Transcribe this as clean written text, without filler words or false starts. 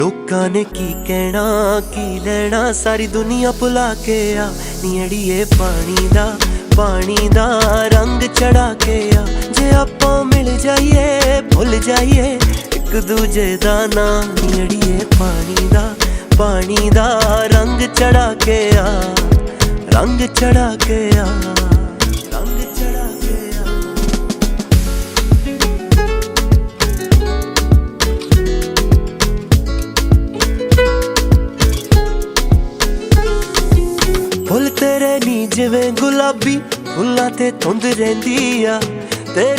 लोकां ने की कहना की लेना, सारी दुनिया भुला के आ नी अड़िए पानी दा रंग चढ़ा के आ। जे आपां मिल जाइए भुल जाइए एक दूजे दा नाम, नी अड़िए पानी दा रंग चढ़ा के आ, रंग चढ़ा के आ, रंग चढ़ा के आ। फुल तेरे नी जिवें गुलाबी फुल्लां ते धुंद रहिंदी आ,